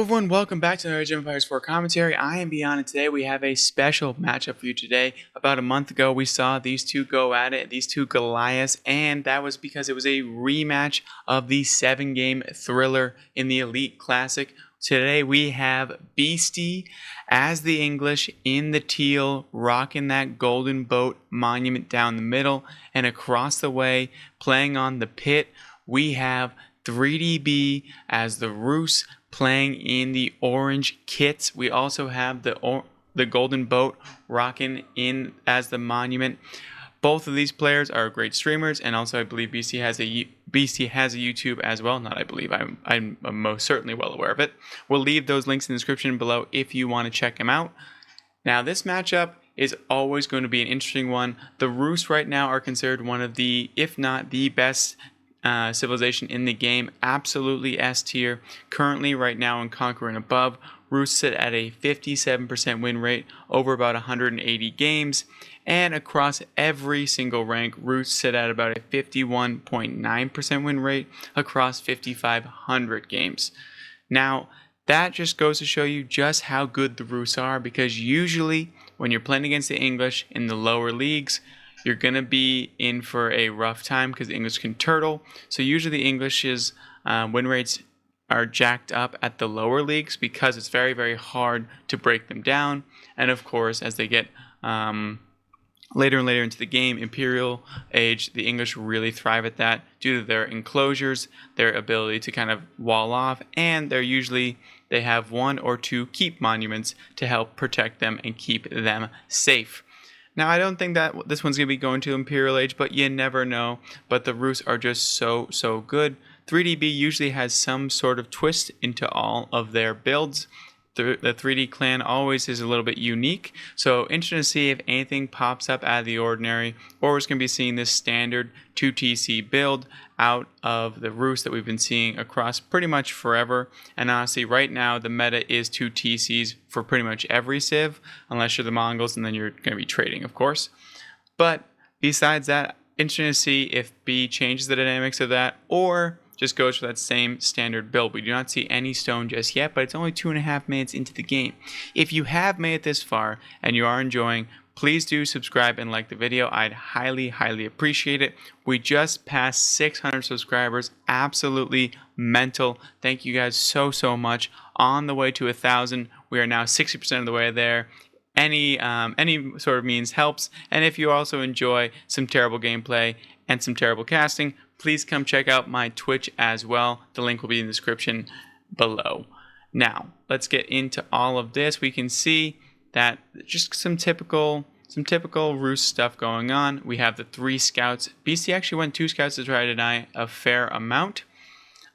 Everyone, welcome back to another Age of Empires 4 commentary. I am Beyond, and today we have a special matchup for you today. About a month ago, we saw these two go at it, these two Goliaths, and that was because it was a rematch of the 7-game thriller in the Elite Classic. Today we have Beasty as the English in the teal, rocking that golden boat monument down the middle, and across the way, playing on the pit, we have 3DB as the Rus playing in the orange kits. We also have the golden boat rocking in as the monument. Both of these players are great streamers, and also I believe Beaty has a YouTube as well. Not I believe, I'm most certainly well aware of it. We'll leave those links in the description below if you want to check them out. Now this matchup is always going to be an interesting one. The Rus right now are considered one of the, if not the best civilization in the game, absolutely S tier. Currently right now in Conquer and above, Rus sit at a 57% win rate over about 180 games, and across every single rank, Rus sit at about a 51.9% win rate across 5,500 games. Now that just goes to show you just how good the Rus are, because usually when you're playing against the English in the lower leagues, you're going to be in for a rough time because the English can turtle. So usually the English's win rates are jacked up at the lower leagues because it's very, very hard to break them down. And of course, as they get later and later into the game, Imperial Age, the English really thrive at that due to their enclosures, their ability to kind of wall off, and they have 1 or 2 keep monuments to help protect them and keep them safe. Now, I don't think that this one's going to be going to Imperial Age, but you never know. But the Rus are just so good. 3DB usually has some sort of twist into all of their builds. The 3D clan always is a little bit unique. So interesting to see if anything pops up out of the ordinary, or we're just going to be seeing this standard 2TC build out of the Rus that we've been seeing across pretty much forever. And honestly, right now, the meta is 2TCs for pretty much every civ, unless you're the Mongols, and then you're going to be trading, of course. But besides that, interesting to see if B changes the dynamics of that, or just goes for that same standard build. We do not see any stone just yet, but it's only 2.5 minutes into the game. If you have made it this far and you are enjoying, please do subscribe and like the video. I'd highly appreciate it. We just passed 600 subscribers. Absolutely mental. Thank you guys so much. On the way to 1,000. We are now 60% of the way there. Any sort of means helps. And if you also enjoy some terrible gameplay and some terrible casting, please come check out my Twitch as well. The link will be in the description below. Now, let's get into all of this. We can see that just some typical Rus stuff going on. We have the 3 scouts. BC actually went 2 scouts to try to deny a fair amount.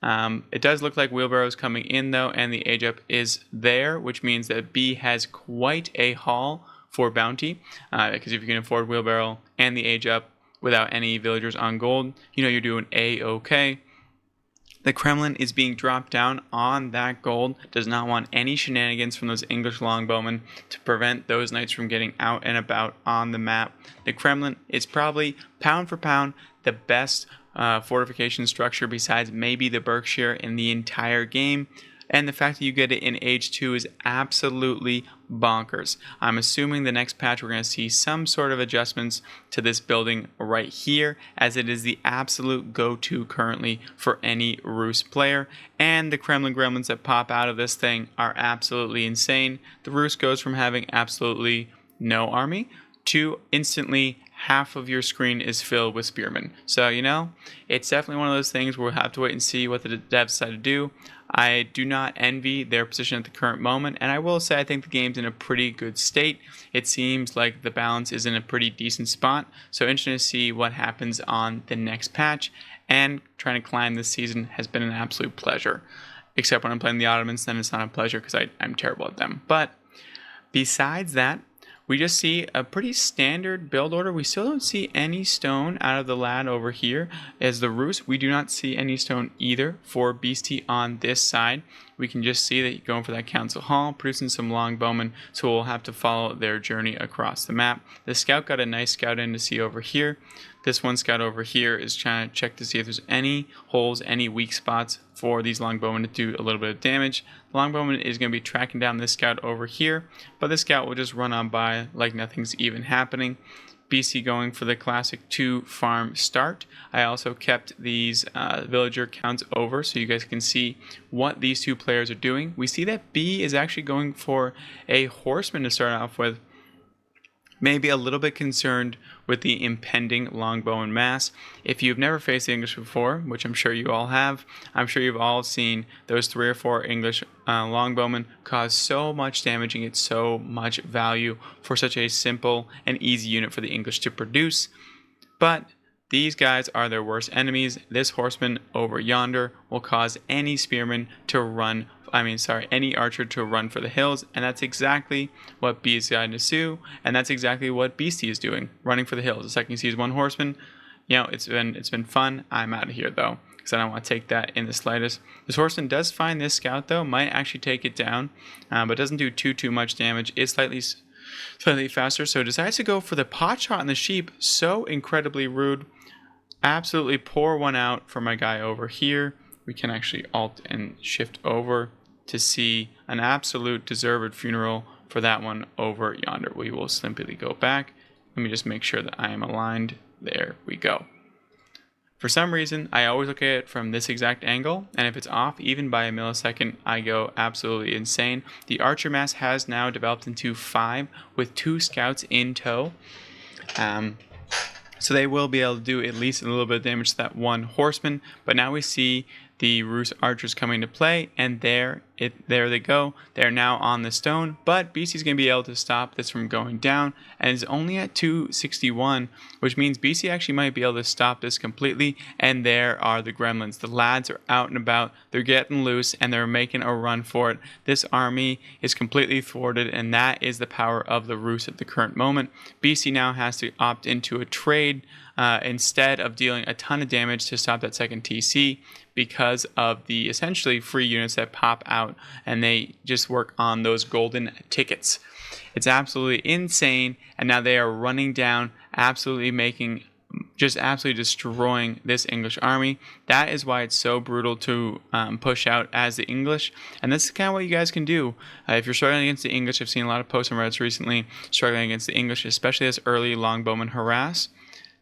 It does look like wheelbarrows coming in though, and the age up is there, which means that B has quite a haul for bounty, because if you can afford wheelbarrow and the age up without any villagers on gold, you know you're doing A-okay. The Kremlin is being dropped down on that gold, does not want any shenanigans from those English longbowmen to prevent those knights from getting out and about on the map. The Kremlin is probably, pound for pound, the best fortification structure besides maybe the Berkshire in the entire game. And the fact that you get it in Age 2 is absolutely bonkers. I'm assuming the next patch we're going to see some sort of adjustments to this building right here, as it is the absolute go-to currently for any Rus player. And the Kremlin gremlins that pop out of this thing are absolutely insane. The Rus goes from having absolutely no army to instantly half of your screen is filled with spearmen. So, you know, it's definitely one of those things where we'll have to wait and see what the devs decide to do. I do not envy their position at the current moment, and I will say I think the game's in a pretty good state. It seems like the balance is in a pretty decent spot, so interesting to see what happens on the next patch, and trying to climb this season has been an absolute pleasure. Except when I'm playing the Ottomans, then it's not a pleasure because I'm terrible at them. But besides that, we just see a pretty standard build order. We still don't see any stone out of the lad over here. As the Rus, we do not see any stone either for Beasty on this side. we can just see that going for that council hall, producing some longbowmen, so we'll have to follow their journey across the map. The scout got a nice scout in to see over here. This one scout over here is trying to check to see if there's any holes, any weak spots for these longbowmen to do a little bit of damage. The longbowman is going to be tracking down this scout over here, but this scout will just run on by like nothing's even happening. BC going for the classic 2 farm start. I also kept these villager counts over so you guys can see what these 2 players are doing. We see that B is actually going for a horseman to start off with. Maybe a little bit concerned with the impending longbowman mass. If you've never faced the English before, which I'm sure you all have, I'm sure you've all seen those 3 or 4 English longbowmen cause so much damage and get so much value for such a simple and easy unit for the English to produce. But these guys are their worst enemies. This horseman over yonder will cause any spearman to run, any archer to run for the hills, and that's exactly what B is guiding to do, and that's exactly what Beasty is doing, running for the hills. The second he sees one horseman, it's been fun. I'm out of here though, because I don't want to take that in the slightest. This horseman does find this scout though, might actually take it down, but doesn't do too much damage. It's slightly faster, so decides to go for the pot shot on the sheep. So incredibly rude. Absolutely pour one out for my guy over here. We can actually alt and shift over to see an absolute deserved funeral for that one over yonder. We will simply go back. Let me just make sure that I am aligned. There we go. For some reason, I always look at it from this exact angle, and if it's off even by a millisecond, I go absolutely insane. The archer mass has now developed into 5 with 2 scouts in tow. So they will be able to do at least a little bit of damage to that one horseman. But now we see the Rus archers coming into play, and there they go. They're now on the stone, but BC's going to be able to stop this from going down, and it's only at 261, which means BC actually might be able to stop this completely. And there are the gremlins. The lads are out and about. They're getting loose, and they're making a run for it. This army is completely thwarted, and that is the power of the Rus at the current moment. BC now has to opt into a trade instead of dealing a ton of damage to stop that second TC, because of the essentially free units that pop out, and they just work on those golden tickets. It's absolutely insane, and now they are running down, absolutely destroying this English army. That is why it's so brutal to push out as the English, and this is kind of what you guys can do. If you're struggling against the English, I've seen a lot of posts on Reddit recently struggling against the English, especially this early longbowman harass.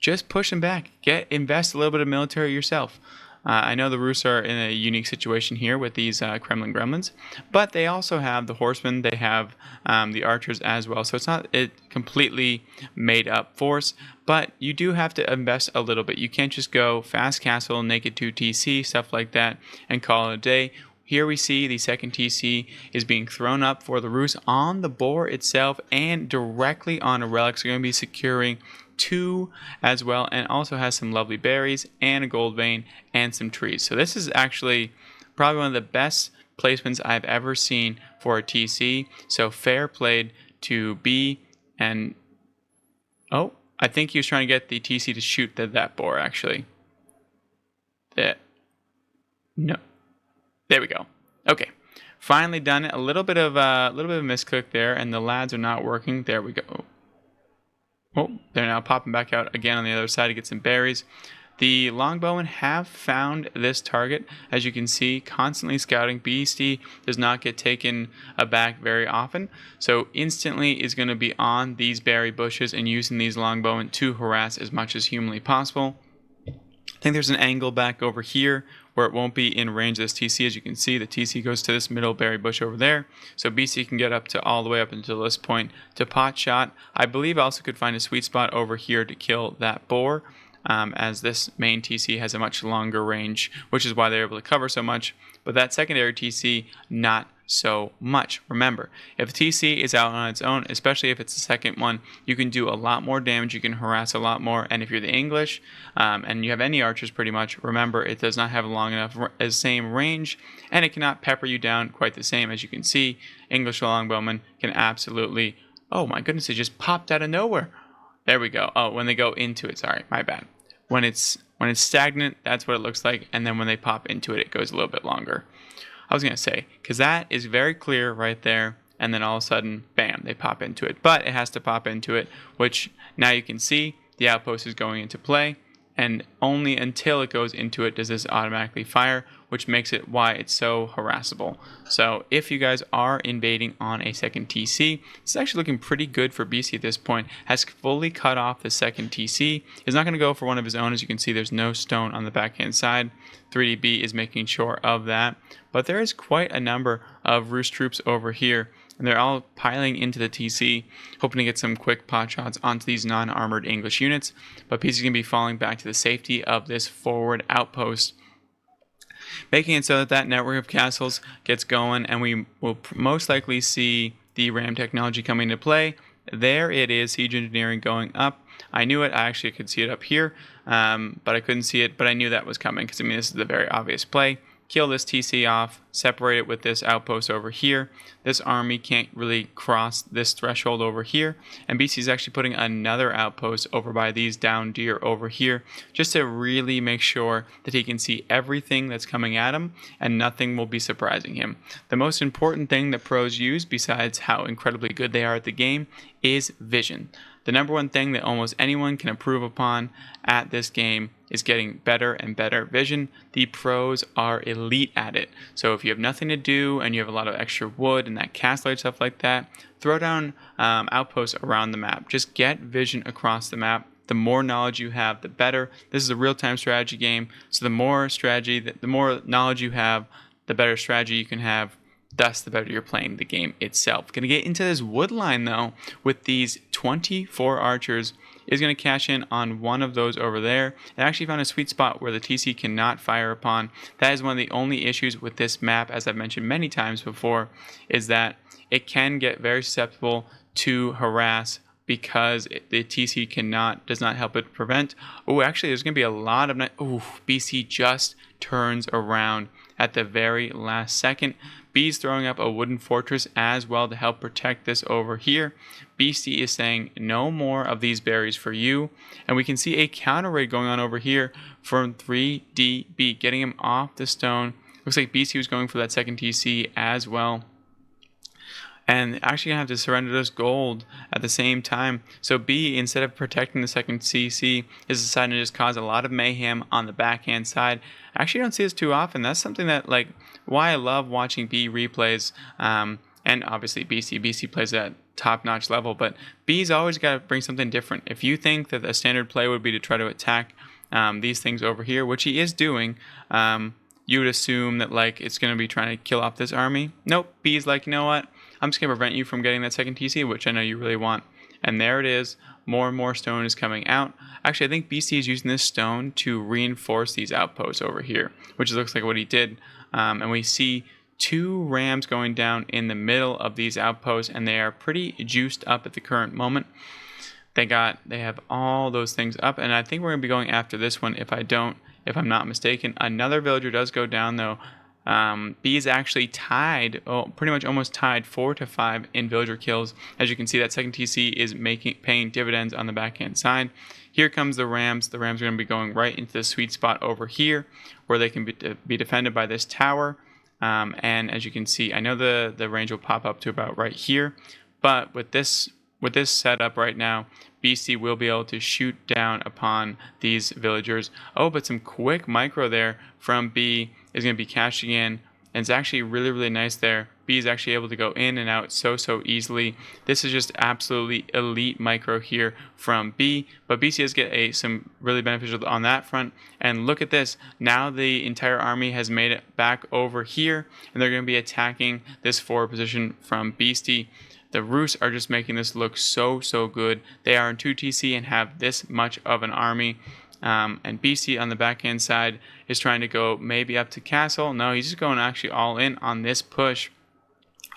Just push them back. Invest a little bit of military yourself. I know the Rus are in a unique situation here with these Kremlin gremlins, but they also have the horsemen, they have the archers as well, so it's not a completely made up force, but you do have to invest a little bit. You can't just go fast castle, naked 2 TC, stuff like that, and call it a day. Here we see the second TC is being thrown up for the Rus on the boar itself and directly on a relic, so you're going to be securing 2 as well, and also has some lovely berries and a gold vein and some trees. So this is actually probably one of the best placements I've ever seen for a TC. So fair played to B. And I think he was trying to get the TC to shoot that boar actually. No, there we go. Okay, finally done it. A little bit of a misclick there, and the lads are not working. There we go. Oh, they're now popping back out again on the other side to get some berries. The longbowmen have found this target, as you can see, constantly scouting. Beasty does not get taken aback very often, so instantly is going to be on these berry bushes and using these longbowmen to harass as much as humanly possible. I think there's an angle back over here where it won't be in range of this TC. As you can see, the TC goes to this middle berry bush over there. So BC can get up to all the way up until this point to pot shot. I believe I also could find a sweet spot over here to kill that boar, as this main TC has a much longer range, which is why they're able to cover so much. But that secondary TC, not so much. Remember, if a TC is out on its own, especially if it's the second one, you can do a lot more damage, you can harass a lot more, and if you're the English, and you have any archers pretty much, remember it does not have a long enough same range, and it cannot pepper you down quite the same. As you can see, English longbowmen can absolutely, oh my goodness, it just popped out of nowhere. There we go. Oh, when they go into it, sorry, my bad. When it's stagnant, that's what it looks like, and then when they pop into it, it goes a little bit longer. I was going to say, because that is very clear right there. And then all of a sudden, bam, they pop into it. But it has to pop into it, which now you can see the outpost is going into play. And only until it goes into it does this automatically fire, which makes it why it's so harassable. So if you guys are invading on a second TC, it's actually looking pretty good for Beaty at this point. Has fully cut off the second TC. He's not going to go for one of his own. As you can see, there's no stone on the backhand side. 3DB is making sure of that. But there is quite a number of Roost troops over here. And they're all piling into the TC, hoping to get some quick pot shots onto these non-armored English units. But Beaty's going to be falling back to the safety of this forward outpost, making it so that that network of castles gets going, and we will most likely see the RAM technology coming into play. There it is, siege engineering going up. I knew it. I actually could see it up here, but I couldn't see it. But I knew that was coming because, I mean, this is the very obvious play. Kill this TC off, separate it with this outpost over here. This army can't really cross this threshold over here. And BC is actually putting another outpost over by these down deer over here, just to really make sure that he can see everything that's coming at him and nothing will be surprising him. The most important thing that pros use, besides how incredibly good they are at the game, is vision. The number one thing that almost anyone can improve upon at this game is getting better and better vision. The pros are elite at it. So if you have nothing to do and you have a lot of extra wood and that castle light stuff like that, throw down outposts around the map. Just get vision across the map. The more knowledge you have, the better. This is a real-time strategy game. So the more knowledge you have, the better strategy you can have. Thus, the better you're playing the game itself. Going to get into this wood line, though, with these 24 archers. Is going to cash in on one of those over there. I actually found a sweet spot where the TC cannot fire upon. That is one of the only issues with this map, as I've mentioned many times before, is that it can get very susceptible to harass because the TC does not help it prevent. Oh, actually, there's going to be a lot of... BC just turns around at the very last second. B's throwing up a wooden fortress as well to help protect this over here. Beasty is saying no more of these berries for you. And we can see a counter raid going on over here from 3DB, getting him off the stone. Looks like Beasty was going for that second TC as well. And actually gonna have to surrender this gold at the same time. So B, instead of protecting the second CC, is deciding to just cause a lot of mayhem on the backhand side. I actually don't see this too often. That's something that, like, why I love watching B replays. And obviously BC plays at top-notch level, but B's always got to bring something different. If you think that the standard play would be to try to attack these things over here, which he is doing, you would assume that, like, it's going to be trying to kill off this army. Nope, B's like, you know what? I'm just going to prevent you from getting that second TC, which I know you really want. And there it is. More and more stone is coming out. Actually, I think BC is using this stone to reinforce these outposts over here, which looks like what he did. And we see 2 rams going down in the middle of these outposts, and they are pretty juiced up at the current moment. They have all those things up, and I think we're going to be going after this one if I'm not mistaken. Another villager does go down, though. B is actually tied, pretty much almost tied 4-5 in villager kills. As you can see, that second TC is paying dividends on the backhand side. Here comes the Rams. The Rams are going to be going right into the sweet spot over here, where they can be defended by this tower. And as you can see, I know the range will pop up to about right here, but with this setup right now, BC will be able to shoot down upon these villagers. Oh, but some quick micro there from B is going to be cashing in, and it's actually really, really nice there. B is actually able to go in and out so easily. This is just absolutely elite micro here from B, but BC does get some really beneficial on that front. And look at this. Now the entire army has made it back over here, and they're going to be attacking this forward position from Beasty. The Roosts are just making this look so good. They are in 2 TC and have this much of an army. And BC on the backhand side is trying to go maybe up to castle. No, he's just going actually all in on this push.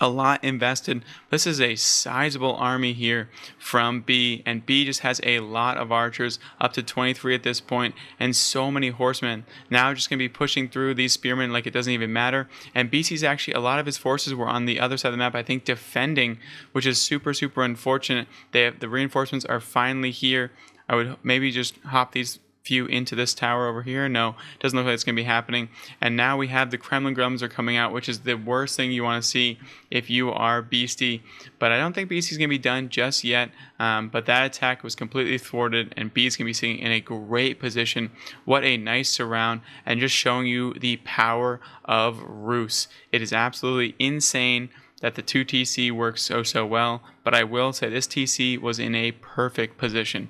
A lot invested. This is a sizable army here from B, and B just has a lot of archers, up to 23 at this point, and so many horsemen. Now just going to be pushing through these spearmen like it doesn't even matter. And BC's actually, a lot of his forces were on the other side of the map, I think, defending, which is super unfortunate. The reinforcements are finally here. I would maybe just hop these few into this tower over here. No, doesn't look like it's going to be happening. And now we have the Kremlin Grums are coming out, which is the worst thing you want to see if you are Beasty. But I don't think Beasty's going to be done just yet. But that attack was completely thwarted, and Beaty's going to be sitting in a great position. What a nice surround, and just showing you the power of Roos. It is absolutely insane that the 2 TC works so well, but I will say this TC was in a perfect position.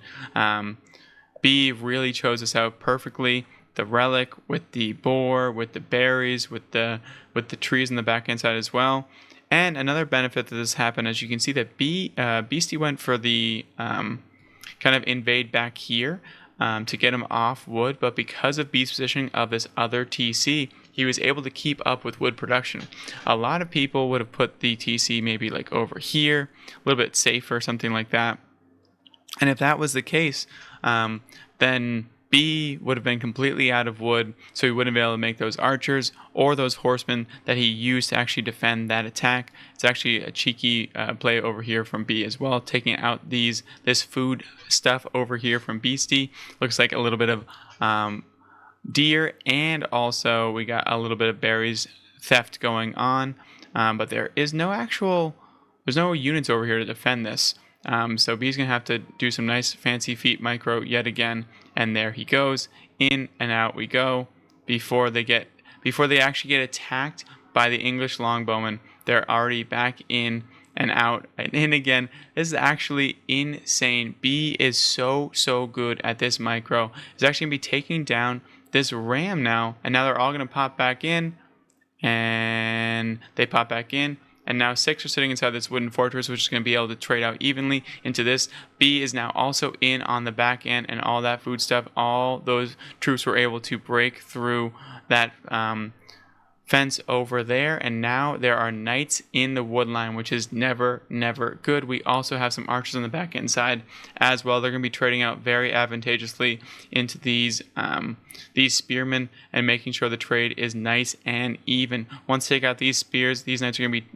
B really chose us out perfectly. The Relic with the boar, with the berries, with the trees on the back end side as well. And another benefit that this happened, as you can see, that Beasty went for the kind of invade back here to get him off wood, but because of B's positioning of this other TC, he was able to keep up with wood production. A lot of people would have put the TC maybe like over here, a little bit safer, something like that. And if that was the case, then B would have been completely out of wood, so he wouldn't be able to make those archers or those horsemen that he used to actually defend that attack. It's actually a cheeky play over here from B as well, taking out this food stuff over here from Beasty. Looks like a little bit of deer, and also we got a little bit of berries theft going on, but there's no units over here to defend this. So B's gonna have to do some nice fancy feet micro yet again, and there he goes. In and out we go. Before they actually get attacked by the English longbowmen, they're already back in and out and in again. This is actually insane. B is so good at this micro. It's actually gonna be taking down this ram now, and now they're all gonna pop back in, and they pop back in. And now 6 are sitting inside this wooden fortress, which is going to be able to trade out evenly into this. B is now also in on the back end, and all that food stuff. All those troops were able to break through that fence over there. And now there are knights in the wood line, which is never good. We also have some archers on the back end side as well. They're going to be trading out very advantageously into these spearmen and making sure the trade is nice and even. Once they take out these spears, these knights are going to be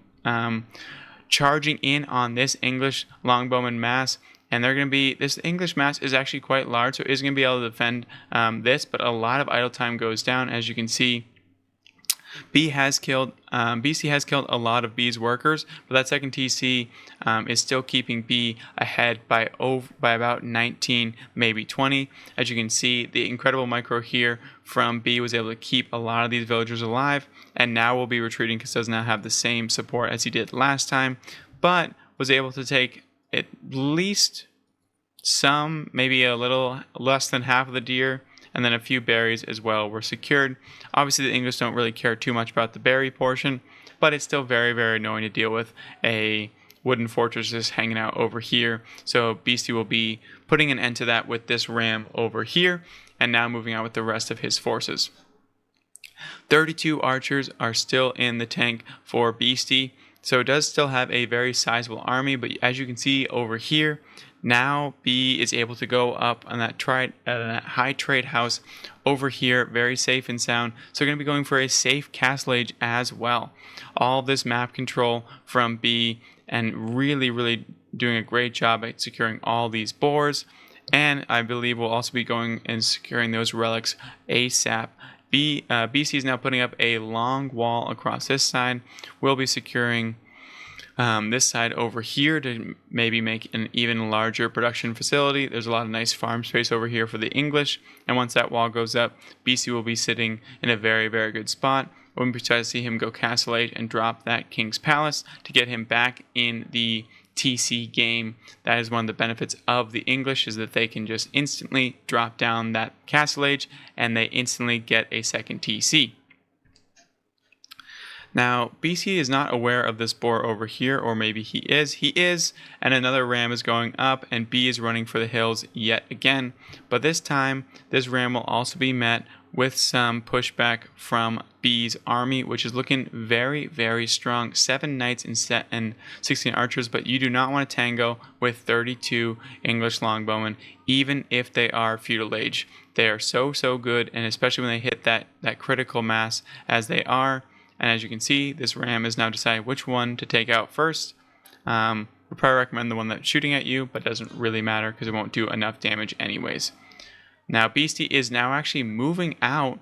charging in on this English longbowman mass, and they're going to be, this English mass is actually quite large, so it is going to be able to defend this, but a lot of idle time goes down. As you can see, BC has killed a lot of B's workers, but that second TC is still keeping B ahead by about 19, maybe 20. As you can see, the incredible micro here from B was able to keep a lot of these villagers alive, and now will be retreating because does not have the same support as he did last time, but was able to take at least some, maybe a little less than half of the deer, and then a few berries as well were secured. Obviously, the English don't really care too much about the berry portion, but it's still very annoying to deal with a wooden fortress just hanging out over here. So Beasty will be putting an end to that with this ram over here, and now moving out with the rest of his forces. 32 archers are still in the tank for Beasty, so it does still have a very sizable army, but as you can see over here, now B is able to go up on that high trade house over here, very safe and sound. So we're going to be going for a safe castle age as well. All this map control from B, and really doing a great job at securing all these boars. And I believe we'll also be going and securing those relics ASAP. BC is now putting up a long wall across this side. We'll be securing this side over here to maybe make an even larger production facility. There's a lot of nice farm space over here for the English, and once that wall goes up, BC will be sitting in a very good spot. When we try to see him go castle age and drop that King's Palace to get him back in the TC game. That is one of the benefits of the English, is that they can just instantly drop down that castle age and they instantly get a second TC. Now, BC is not aware of this boar over here, or maybe he is, and another ram is going up, and B is running for the hills yet again. But this time, this ram will also be met with some pushback from B's army, which is looking very strong. 7 knights and 16 archers, but you do not want to tango with 32 English longbowmen, even if they are feudal age. They are so good, and especially when they hit that critical mass as they are. And as you can see, this ram is now deciding which one to take out first. We'll probably recommend the one that's shooting at you, but doesn't really matter because it won't do enough damage anyways. Now Beasty is now actually moving out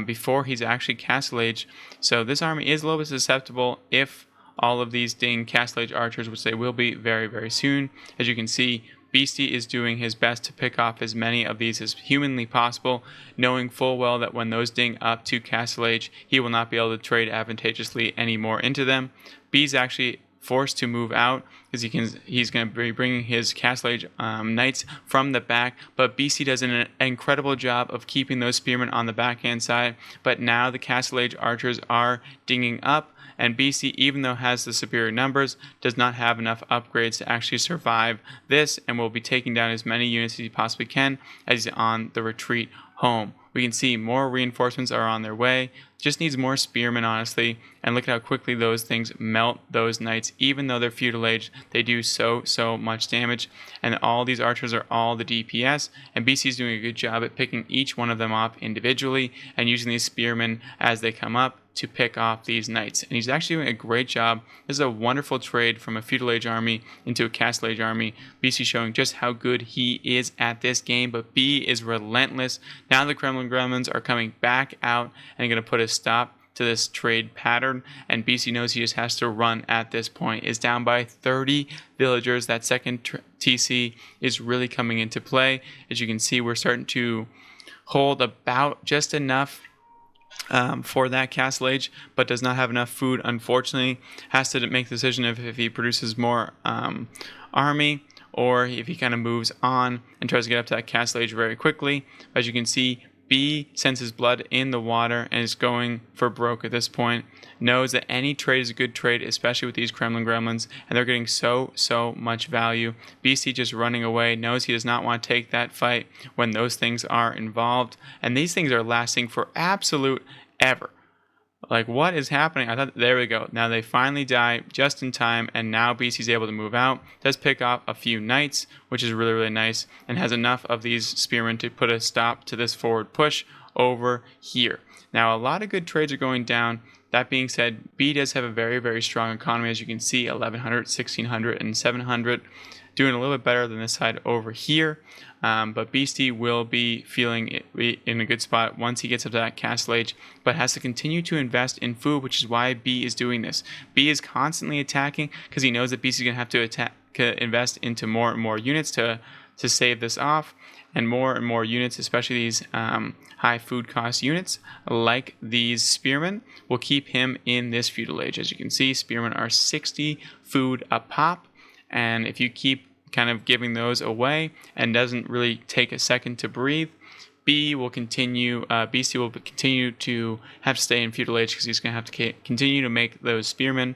before he's actually Castle Age. So this army is a little bit susceptible if all of these ding Castle Age archers, which they will be very, very soon. As you can see, Beasty is doing his best to pick off as many of these as humanly possible, knowing full well that when those ding up to Castle Age, he will not be able to trade advantageously anymore into them. B's actually forced to move out because he's going to be bringing his Castle Age knights from the back, but BC does an incredible job of keeping those spearmen on the backhand side. But now the Castle Age archers are dinging up, and BC, even though has the superior numbers, does not have enough upgrades to actually survive this, and will be taking down as many units as he possibly can as he's on the retreat home. We can see more reinforcements are on their way. Just needs more spearmen, honestly. And look at how quickly those things melt those knights. Even though they're feudal age, they do so much damage. And all these archers are all the DPS. And BC is doing a good job at picking each one of them off individually and using these spearmen as they come up to pick off these knights. And he's actually doing a great job. This is a wonderful trade from a feudal age army into a Castle Age army. BC showing just how good he is at this game, but B is relentless. Now the Kremlin Gremlins are coming back out and going to put a stop to this trade pattern, and BC knows he just has to run at this point. Is down by 30 villagers. That second TC is really coming into play. As you can see, we're starting to hold about just enough for that Castle Age, but does not have enough food, unfortunately. Has to make the decision if he produces more army, or if he kind of moves on and tries to get up to that Castle Age very quickly. As you can see, B sends his blood in the water and is going for broke at this point. Knows that any trade is a good trade, especially with these Kremlin Gremlins, and they're getting so much value. BC just running away, knows he does not want to take that fight when those things are involved, and these things are lasting for absolute ever. Like, what is happening? I thought, there we go. Now they finally die just in time, and now BC's able to move out. Does pick off a few knights, which is really nice, and has enough of these spearmen to put a stop to this forward push over here. Now, a lot of good trades are going down. That being said, B does have a very strong economy. As you can see, 1100, 1600, and 700. Doing a little bit better than this side over here. But Beasty will be feeling in a good spot once he gets up to that Castle Age, but has to continue to invest in food, which is why B is doing this. B is constantly attacking because he knows that Beasty is going to have to invest into more and more units to save this off, and more units, especially these high food cost units like these spearmen, will keep him in this feudal age. As you can see, spearmen are 60 food a pop, and if you keep kind of giving those away and doesn't really take a second to breathe, B will continue, BC will continue to have to stay in feudal age because he's going to have to continue to make those spearmen.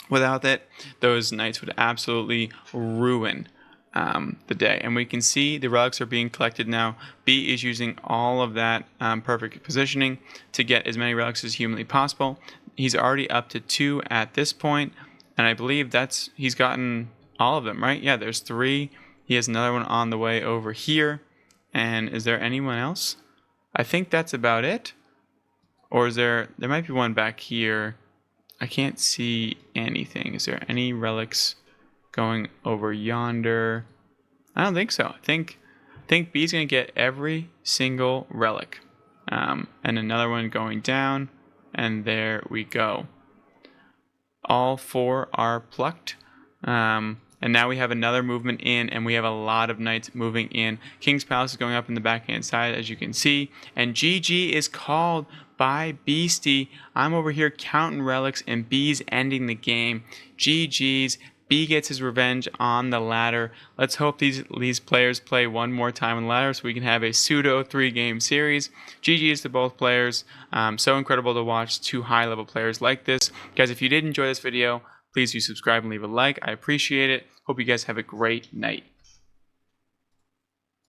Without it, those knights would absolutely ruin the day. And we can see the relics are being collected now. B is using all of that perfect positioning to get as many relics as humanly possible. He's already up to 2 at this point, and I believe he's gotten all of them, right? Yeah, there's 3. He has another one on the way over here. And is there anyone else? I think that's about it. Or is there might be one back here. I can't see anything. Is there any relics going over yonder? I don't think so. I think B's going to get every single relic. And another one going down. And there we go. All 4 are plucked. And now we have another movement in, and we have a lot of knights moving in. King's Palace is going up in the backhand side, as you can see. And GG is called by Beasty. I'm over here counting relics, and B's ending the game. GG's. B gets his revenge on the ladder. Let's hope these players play one more time on the ladder so we can have a pseudo 3-game series. GG's to both players. So incredible to watch 2 high-level players like this. Guys, if you did enjoy this video, please do subscribe and leave a like. I appreciate it. Hope you guys have a great night.